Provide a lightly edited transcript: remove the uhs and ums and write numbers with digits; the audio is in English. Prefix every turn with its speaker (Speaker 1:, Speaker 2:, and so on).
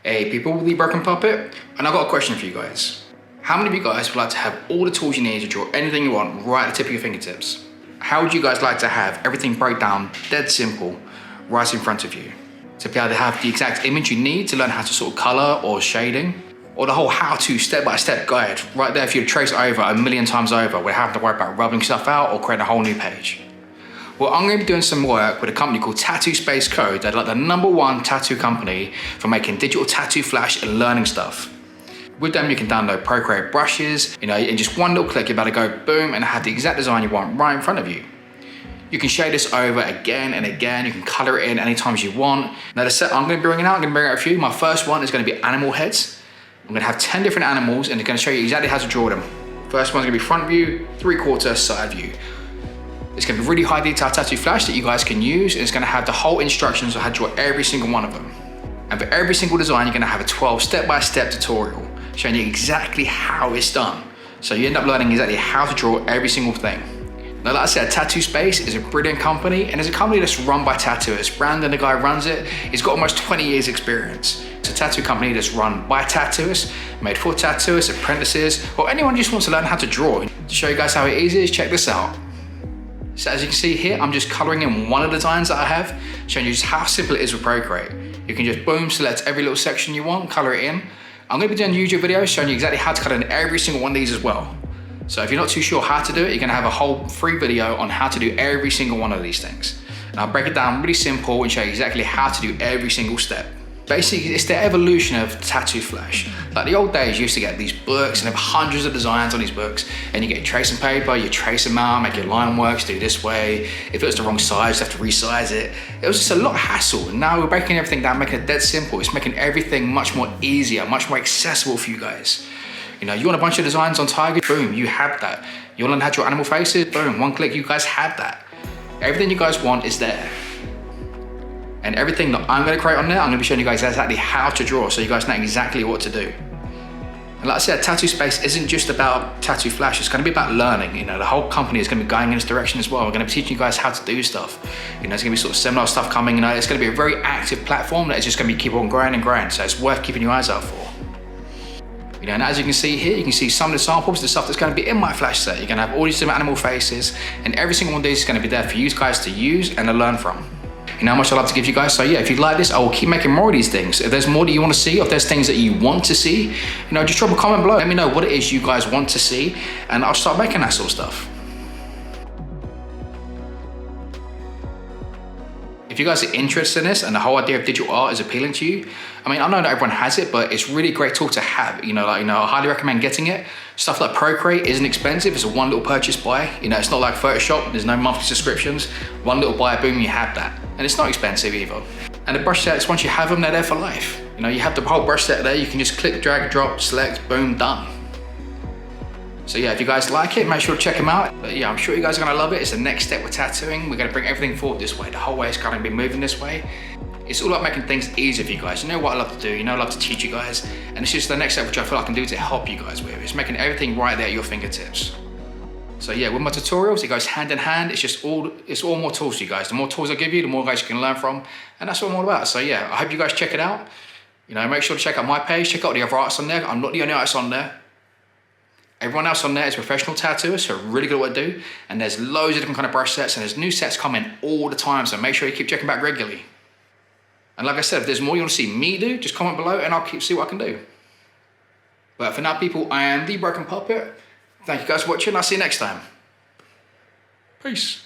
Speaker 1: Hey people, the Broken Puppet, and I've got a question for you guys. How many of you guys would like to have all the tools you need to draw anything you want right at the tip of your fingertips? How would you guys like to have everything break down dead simple right in front of you? To be able to have the exact image you need to learn how to sort of color or shading, or the whole how-to step-by-step guide right there for you to trace over a million times over without having to worry about rubbing stuff out or creating a whole new page. Well, I'm going to be doing some work with a company called Tattoospace Co. They're like the #1 tattoo company for making digital Tattooflash and learning stuff. With them, you can download Procreate brushes, in just one little click, you're about to go boom and have the exact design you want right in front of you. You can shade this over again and again. You can color it in any times you want. Now the set I'm going to be bringing out, I'm going to bring out a few. My first one is going to be animal heads. I'm going to have 10 different animals and it's going to show you exactly how to draw them. First one's going to be front view, 3/4 side view. It's going to be really high detail tattoo flash that you guys can use. And it's going to have the whole instructions on how to draw every single one of them. And for every single design, you're going to have a 12 step-by-step tutorial showing you exactly how it's done. So you end up learning exactly how to draw every single thing. Now, like I said, Tattoospace is a brilliant company and it's a company that's run by tattooists. Brandon, the guy who runs it, he's got almost 20 years experience. It's a tattoo company that's run by tattooists, made for tattooists, apprentices, or anyone who just wants to learn how to draw. To show you guys how easy it is, check this out. So as you can see here, I'm just coloring in one of the designs that I have, showing you just how simple it is with Procreate. You can just boom, select every little section you want, color it in. I'm gonna be doing YouTube videos showing you exactly how to color in every single one of these as well. So if you're not too sure how to do it, you're gonna have a whole free video on how to do every single one of these things. And I'll break it down really simple and show you exactly how to do every single step. Basically, it's the evolution of Tattooflash. Like the old days, you used to get these books and have hundreds of designs on these books, and you get tracing paper, you trace them out, make your line works, do this way. If it was the wrong size, you have to resize it. It was just a lot of hassle. And now we're breaking everything down, making it dead simple. It's making everything much more easier, much more accessible for you guys. You want a bunch of designs on Tiger, boom, you have that. You want to learn how to draw animal faces, boom, one click, you guys have that. Everything you guys want is there. And everything that I'm going to create on there, I'm going to be showing you guys exactly how to draw so you guys know exactly what to do. And like I said, Tattoospace isn't just about Tattooflash, it's going to be about learning. The whole company is going to be going in this direction as well. We're going to be teaching you guys how to do stuff. There's going to be sort of seminar stuff coming. It's going to be a very active platform that is just going to be keep on growing and growing. So it's worth keeping your eyes out for. And as you can see here, you can see some of the samples, the stuff that's going to be in my flash set. You're going to have all these different animal faces, and every single one of these is going to be there for you guys to use and to learn from. How much I'd love to give you guys. So yeah, if you like this, I will keep making more of these things. If there's more that you want to see, or if there's things that you want to see, just drop a comment below. Let me know what it is you guys want to see, and I'll start making that sort of stuff. If you guys are interested in this and the whole idea of digital art is appealing to you, I know not everyone has it, but it's really a great tool to have. I highly recommend getting it. Stuff like Procreate isn't expensive. It's a one little purchase buy. It's not like Photoshop. There's no monthly subscriptions. One little buy, boom, you have that. And it's not expensive either. And the brush sets, once you have them, they're there for life. You have the whole brush set there. You can just click, drag, drop, select, boom, done. So yeah, if you guys like it, make sure to check them out. But yeah, I'm sure you guys are gonna love it. It's the next step with tattooing. We're gonna bring everything forward this way. The whole way is gonna be moving this way. It's all about making things easier for you guys. You know what I love to do, I love to teach you guys. And it's just the next step which I feel I can do to help you guys with. It's making everything right there at your fingertips. So yeah, with my tutorials, it goes hand in hand. It's all more tools to you guys. The more tools I give you, the more guys you can learn from. And that's what I'm all about. So yeah, I hope you guys check it out. Make sure to check out my page, check out the other artists on there. I'm not the only artist on there. Everyone else on there is professional tattooists who are really good at what they do. And there's loads of different kind of brush sets, and there's new sets coming all the time. So make sure you keep checking back regularly. And like I said, if there's more you want to see me do, just comment below and I'll see what I can do. But for now, people, I am the Broken Puppet. Thank you guys for watching. I'll see you next time. Peace.